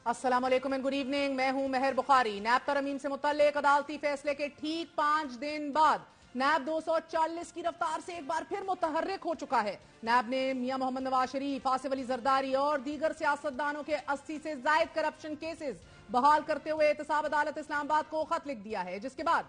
अस्सलाम वालेकुम and good evening. मैं हूं मेहर बुखारी। नैब तरमीम से मुतल्लिक अदालती फैसले के ठीक 5 दिन बाद नैब 240 की रफ्तार से एक बार फिर मुतहर्रिक हो चुका है। नैब ने मियां मोहम्मद नवाज शरीफ, आसिफ अली जरदारी और दीगर सियासतदानों के 80 से जायद करप्शन केसेस बहाल करते हुए एहतसाब अदालत इस्लामाबाद को खत लिख दिया है, जिसके बाद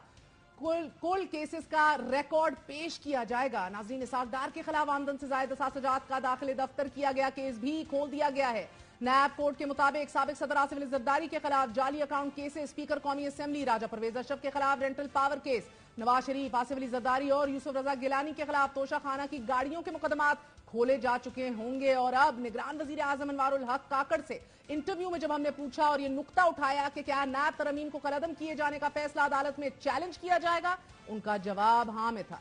कुल केसेस का रिकॉर्ड पेश किया जाएगा। नाज़रीन, इसाकदार के खिलाफ आमदन से जायद असासजात का दाखिले दफ्तर किया गया केस भी खोल दिया गया है। नैब कोर्ट के मुताबिक साबिक सदर आसिफ अली जरदारी के खिलाफ जाली अकाउंट केसेस, स्पीकर कौमी असेंबली राजा परवेज अशरफ के खिलाफ rental power case, Nawaz Sharif, Asif Ali Zardari और यूसुफ रजा गिलानी के खिलाफ तोशा खाना की गाड़ियों के मुकदमात खोले जा चुके होंगे। और अब निगरान वजीर आजम अनवारुल हक काकड़ से इंटरव्यू में जब हमने पूछा और ये नुक्ता उठाया कि क्या नैब तरमीम को कलअदम किए जाने का फैसला अदालत में चैलेंज किया जाएगा, उनका जवाब हाँ में था।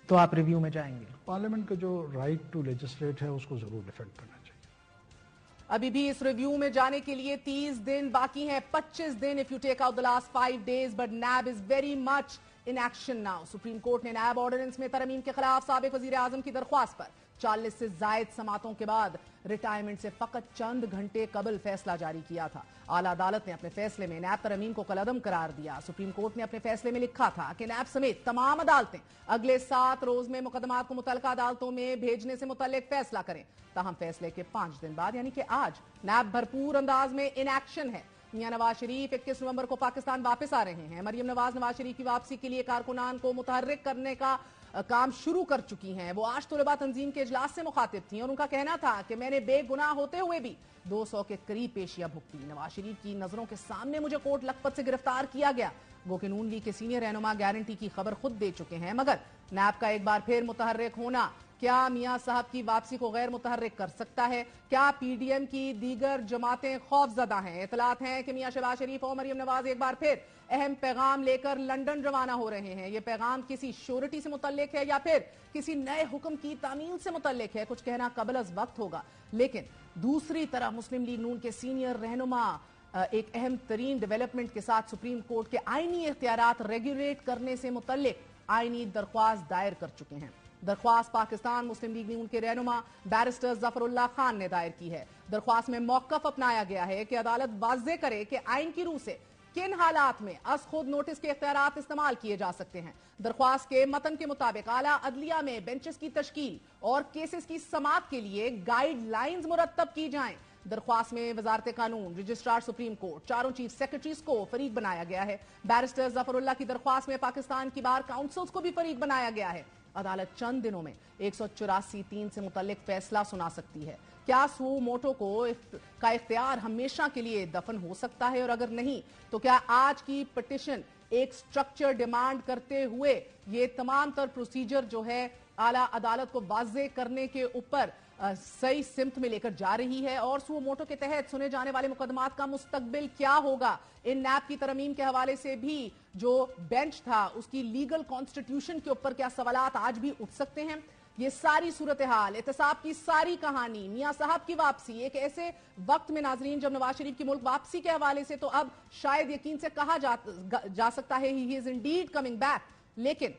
तो आप रिव्यू में जाएंगे? पार्लियामेंट का जो राइट टू लेजिस्लेट है उसको जरूर डिफेंड करना चाहिए। अभी भी इस रिव्यू में जाने के लिए 30 दिन बाकी हैं, 25 दिन if you take out the last 5 days, but NAB is very much in action now. Supreme Court ने नैब ऑर्डिनेंस में तरमीम के खिलाफ साबिक वजीर आजम की दरख्वास्त पर 40 से जायद समातों के बाद रिटायरमेंट से फकत चंद घंटे कबल फैसला जारी किया था। आला अदालत ने अपने फैसले में नैब तरमीम को कलअदम करार दिया। सुप्रीम कोर्ट ने अपने फैसले में लिखा था कि नैब समेत तमाम अदालतें अगले 7 रोज में मुकदमात को मुतल्लिका अदालतों में भेजने से मुतल्लिक फैसला करें। ताहम फैसले के 5 दिन बाद यानी कि आज नैब भरपूर अंदाज में इन एक्शन है। मियां नवाज शरीफ 21 नवंबर को पाकिस्तान वापस आ रहे हैं। मरियम नवाज नवाज शरीफ की वापसी के लिए कारकुनान को मुतहर्रिक करने का काम शुरू कर चुकी हैं। वो आज तलबा तंजीम के इजलास से मुखातिब थी और उनका कहना था कि मैंने बेगुनाह होते हुए भी 200 के करीब पेशियां भुगती। नवाज शरीफ की नजरों के सामने मुझे कोर्ट लखपत से गिरफ्तार किया गया। गो कि नून लीग के सीनियर रहनुमा गारंटी की खबर खुद दे चुके हैं, मगर नैब का एक बार फिर मुतहर्रिक होना क्या मियां साहब की वापसी को गैर मुतहर्रिक कर सकता है? क्या पीडीएम की दीगर जमातें खौफजदा हैं? इतलात हैं कि मियां शहबाज शरीफ और मरियम नवाज एक बार फिर अहम पैगाम लेकर लंदन रवाना हो रहे हैं। यह पैगाम किसी श्योरिटी से मुतल्लिक है या फिर किसी नए हुक्म की तामील से मुतल्लिक है, कुछ कहना कबल अज वक्त होगा। लेकिन दूसरी तरफ मुस्लिम लीग नून के सीनियर रहनुमा एक अहम तरीन डेवलपमेंट के साथ सुप्रीम कोर्ट के आईनी इख्तियारात रेगुलेट करने से मुतल्लिक आईनी दरख्वास्त दायर कर चुके हैं। दरख्वास्त पाकिस्तान मुस्लिम लीग नून के रहनुमा बैरिस्टर जफरुल्लाह खान ने दायर की है। दरख्वास्त में मौकफ अपनाया गया है कि अदालत वाज़े करे कि आइन की रूह से किन हालात में अस खुद नोटिस के इख्तियारात इस्तेमाल किए जा सकते हैं। दरख्वास्त के मतन के मुताबिक आला अदलिया में बेंचेस की तश्कील और केसेस की समाअत के लिए गाइडलाइंस मुरत्तब की जाएं। दरख्वास्त में वजारत कानून, रजिस्ट्रार सुप्रीम कोर्ट, चारों चीफ सेक्रेटरीज को फरीक बनाया गया है। बैरिस्टर जफरुल्लाह की दरख्वास्त में पाकिस्तान की बार काउंसिल्स को भी फरीक बनाया गया है। अदालत चंद दिनों में 184(3) से मुतल्लिक फैसला सुना सकती है। क्या सू मोटो का इख्तियार हमेशा के लिए दफन हो सकता है, और अगर नहीं तो क्या आज की पिटिशन एक स्ट्रक्चर डिमांड करते हुए ये तमाम तर प्रोसीजर जो है आला अदालत को वाज़े करने के ऊपर सही सिमत में लेकर जा रही है? और सू मोटो के तहत सुने जाने वाले मुकदमात का मुस्तकबिल क्या होगा? इन नैब की तरमीम के हवाले से भी जो बेंच था उसकी लीगल कॉन्स्टिट्यूशन के ऊपर क्या सवालात आज भी उठ सकते हैं? ये सारी सूरत हाल, एहतसाब की सारी कहानी, मियां साहब की वापसी एक वक्त में नाजरीन जब नवाज शरीफ की मुल्क वापसी के हवाले से तो अब शायद यकीन से कहा जा सकता है he is Indeed coming back, लेकिन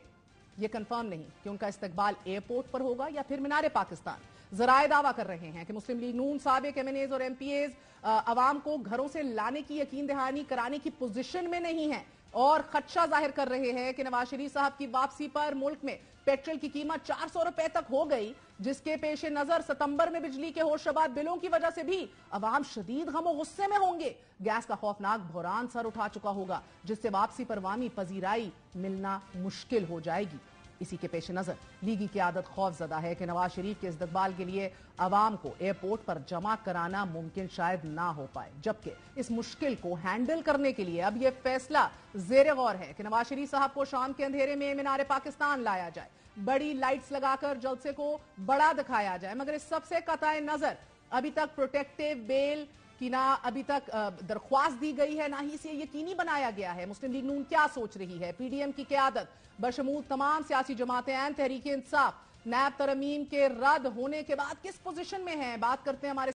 यह कंफर्म नहीं कि उनका इस्तकबाल एयरपोर्ट पर होगा या फिर मीनार पाकिस्तान। जराए दावा कर रहे हैं कि मुस्लिम लीग नून साबिक एमएनएज और एमपीएज अवाम को घरों से लाने की यकीन दहानी कराने की पोजीशन में नहीं है और खदशा जाहिर कर रहे हैं कि नवाज शरीफ साहब की वापसी पर मुल्क में पेट्रोल की कीमत 400 रुपए तक हो गई, जिसके पेश नजर सितंबर में बिजली के होशरबाद बिलों की वजह से भी अवाम शदीद गम गुस्से में होंगे। गैस का खौफनाक बहरान सर उठा चुका होगा, जिससे वापसी पर अवामी पजीराई मिलना मुश्किल हो जाएगी। इसी के पेश नजर लीगी की आदत खौफजदा है कि नवाज शरीफ के इस्तकबाल के लिए अवाम को एयरपोर्ट पर जमा कराना मुमकिन शायद ना हो पाए, जबकि इस मुश्किल को हैंडल करने के लिए अब यह फैसला जेर गौर है कि नवाज शरीफ साहब को शाम के अंधेरे में मीनार पाकिस्तान लाया जाए, बड़ी लाइट्स लगाकर जलसे को बड़ा दिखाया जाए, मगर इस सबसे कताए नजर अभी तक प्रोटेक्टिव बेल कि ना अभी तक दरख्वास्त दी गई है, ना ही इसे यकीनी बनाया गया है। मुस्लिम लीग नून क्या सोच रही है? पीडीएम की क़यादत बशमूल तमाम सियासी जमातें एंड तहरीक इंसाफ नैब तरमीम के रद्द होने के बाद किस पोजीशन में है? बात करते हैं हमारे